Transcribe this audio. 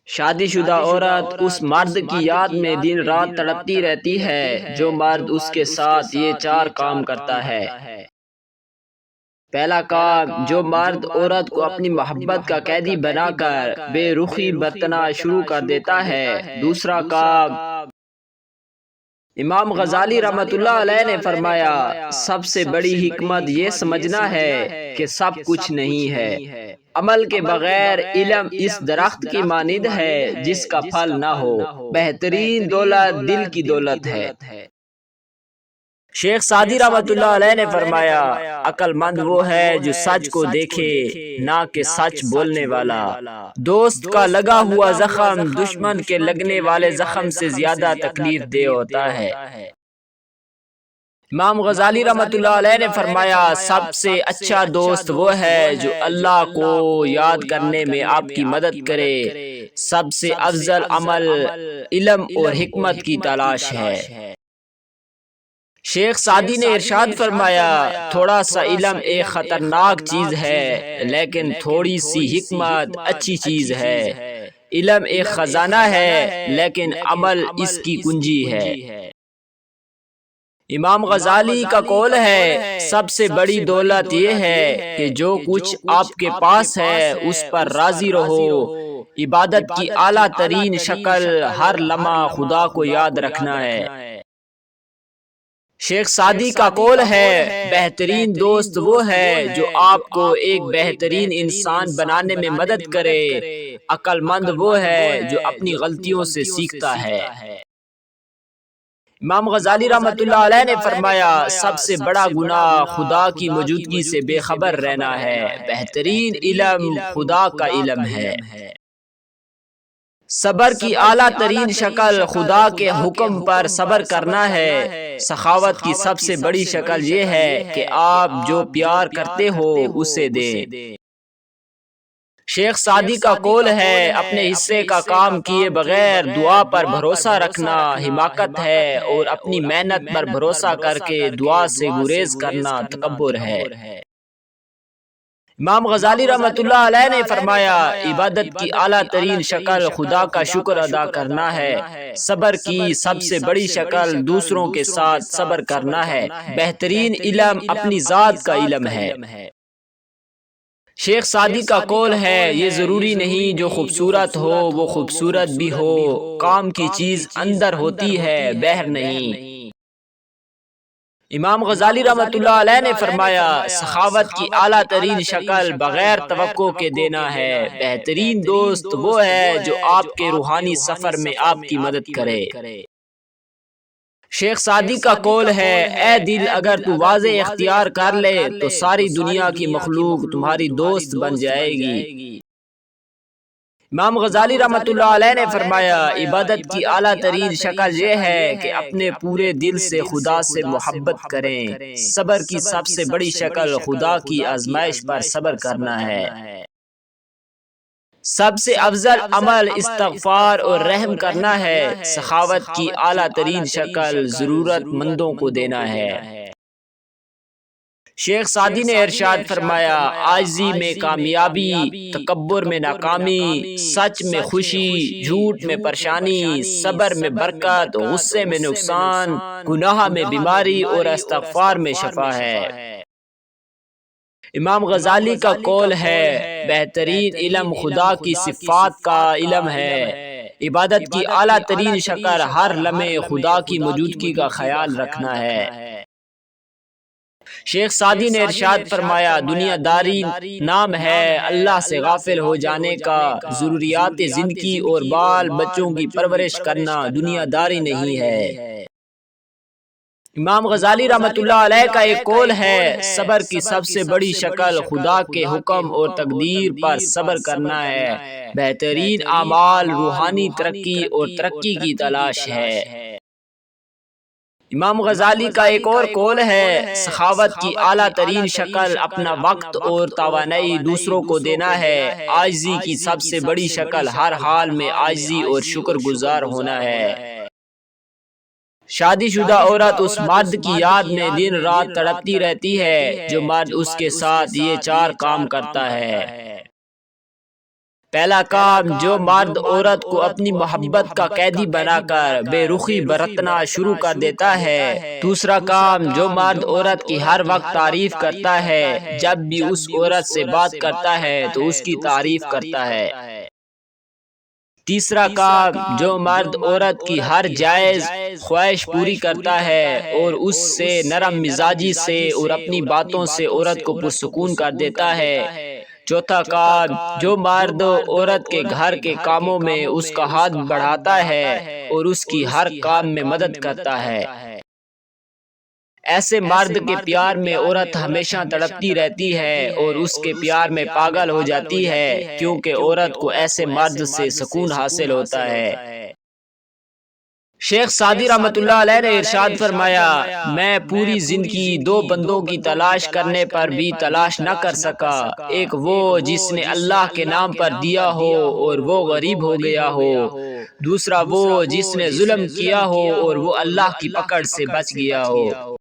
شادی شدہ عورت اس مرد کی یاد میں دن رات تڑپتی رہتی ہے جو مرد اس کے ساتھ یہ 4 کام کرتا ہے۔ پہلا کام، جو مرد عورت کو اپنی محبت کا قیدی بنا کر بے رخی برتنا شروع کر دیتا ہے۔ دوسرا کام، امام غزالی رحمۃ اللہ علیہ نے فرمایا، سب سے بڑی حکمت یہ سمجھنا ہے کہ سب کچھ نہیں ہے۔ عمل کے بغیر علم اس درخت کی مانند ہے جس کا پھل نہ ہو۔ بہترین دولت دل کی دولت ہے۔ شیخ سعدی رحمۃ اللہ علیہ نے فرمایا، عقل مند وہ ہے جو سچ کو دیکھے نہ کہ سچ بولنے والا۔ دوست کا لگا ہوا زخم دشمن کے لگنے والے زخم سے زیادہ تکلیف دہ ہوتا ہے۔ امام غزالی رحمۃ اللہ علیہ نے فرمایا، سب سے اچھا دوست وہ ہے جو اللہ کو یاد کرنے میں آپ کی مدد کرے۔ سب سے افضل عمل علم اور حکمت کی تلاش ہے۔ شیخ سعدی نے ارشاد فرمایا، تھوڑا سا علم ایک خطرناک چیز ہے لیکن تھوڑی سی حکمت اچھی چیز ہے۔ علم ایک خزانہ ہے لیکن عمل اس کی کنجی ہے۔ امام غزالی کا قول ہے، سب سے بڑی دولت یہ ہے کہ جو کچھ آپ کے پاس ہے اس پر راضی رہو۔ عبادت کی اعلیٰ ترین شکل ہر لمحہ خدا کو یاد رکھنا ہے۔ شیخ سعدی کا قول ہے، بہترین دوست وہ ہے جو آپ کو ایک بہترین انسان بنانے میں مدد کرے۔ عقل مند وہ ہے جو اپنی غلطیوں سے سیکھتا ہے۔ امام غزالی رحمۃ اللہ علیہ نے فرمایا، سب سے بڑا گناہ خدا کی موجودگی سے بے خبر رہنا ہے۔ بہترین علم خدا کا علم ہے۔ صبر کی اعلیٰ ترین شکل خدا کے حکم پر صبر کرنا ہے۔ سخاوت کی سب سے بڑی شکل یہ ہے کہ آپ جو پیار کرتے ہو اسے دیں۔ شیخ سعدی کا قول ہے، اپنے حصے کا کام کیے بغیر دعا پر بھروسہ رکھنا حماقت ہے اور اپنی محنت پر بھروسہ کر کے دعا سے گریز کرنا تکبر ہے۔ امام غزالی رحمۃ اللہ علیہ نے فرمایا، عبادت کی اعلیٰ ترین شکل خدا کا شکر ادا کرنا ہے۔ صبر کی سب سے بڑی شکل دوسروں کے ساتھ صبر کرنا ہے۔ بہترین علم اپنی ذات کا علم ہے۔ شیخ سعدی کا قول ہے، یہ ضروری نہیں جو خوبصورت ہو وہ خوبصورت بھی ہو۔ کام کی چیز اندر ہوتی ہے باہر نہیں۔ امام غزالی رحمۃ اللہ علیہ نے فرمایا، سخاوت کی اعلیٰ ترین شکل بغیر توقع کے دینا ہے۔ بہترین دوست وہ ہے جو آپ کے روحانی سفر میں آپ کی مدد کرے۔ شیخ سعدی کا قول ہے، اے دل اگر تو واضح اختیار کر لے تو ساری دنیا کی مخلوق تمہاری دوست بن جائے گی۔ امام غزالی رحمۃ اللہ علیہ نے فرمایا، عبادت کی اعلیٰ ترین شکل یہ ہے کہ اپنے پورے دل سے خدا سے محبت کریں۔ صبر کی سب سے بڑی شکل خدا کی آزمائش پر صبر کرنا ہے۔ سب سے افضل عمل استغفار اور رحم کرنا ہے۔ سخاوت کی اعلیٰ ترین شکل ضرورت مندوں کو دینا ہے۔ شیخ سعدی نے ارشاد فرمایا، عاجزی میں کامیابی، تکبر میں ناکامی، سچ میں خوشی، جھوٹ میں پریشانی، صبر میں برکت، غصے میں نقصان، گناہ میں بیماری اور استغفار میں شفا ہے۔ امام غزالی کا قول ہے، بہترین علم خدا کی صفات کا علم ہے۔ عبادت کی اعلیٰ ترین شکل ہر لمحے خدا کی موجودگی کا خیال رکھنا ہے۔ شیخ سعدی نے ارشاد فرمایا، دنیا داری نام ہے اللہ سے غافل ہو جانے کا۔ ضروریات زندگی اور بال بچوں کی پرورش کرنا دنیا داری نہیں ہے۔ امام غزالی رحمۃ اللہ علیہ کا ایک قول ہے، صبر کی سب سے بڑی شکل خدا کے حکم اور تقدیر پر صبر کرنا ہے۔ بہترین اعمال روحانی ترقی اور ترقی کی تلاش ہے۔ امام غزالی کا ایک اور قول ہے، سخاوت کی اعلیٰ ترین شکل اپنا وقت اور توانائی دوسروں کو دینا ہے۔ عاجزی کی سب سے بڑی شکل ہر حال میں عاجزی اور شکر گزار ہونا ہے۔ شادی شدہ عورت اس مرد کی یاد میں دن رات تڑپتی رہتی ہے جو مرد اس کے ساتھ یہ 4 کام کرتا ہے۔ پہلا کام، جو مرد عورت کو اپنی محبت کا قیدی بنا کر بے رخی برتنا شروع کر دیتا ہے۔ دوسرا کام، جو مرد عورت کی ہر وقت تعریف کرتا ہے، جب بھی اس عورت سے بات کرتا ہے تو اس کی تعریف کرتا ہے۔ تیسرا کام، جو مرد عورت کی ہر جائز خواہش پوری کرتا ہے اور اس سے نرم مزاجی سے اور اپنی باتوں سے عورت کو پرسکون کر دیتا ہے۔ چوتھا کام، جو مرد عورت کے گھر کے کاموں میں اس کا ہاتھ بڑھاتا ہے اور اس کی ہر کام میں مدد کرتا ہے۔ ایسے مرد کے پیار میں عورت ہمیشہ تڑپتی رہتی ہے اور اس کے پیار میں پاگل ہو جاتی ہے، کیونکہ عورت کو ایسے مرد سے سکون حاصل ہوتا ہے۔ شیخ سعدی رحمۃ اللہ علیہ نے ارشاد فرمایا، میں پوری زندگی دو بندوں کی تلاش کرنے پر بھی تلاش نہ کر سکا، ایک وہ جس نے اللہ کے نام پر دیا ہو اور وہ غریب ہو گیا ہو، دوسرا وہ جس نے ظلم کیا ہو اور وہ اللہ کی پکڑ سے بچ گیا ہو۔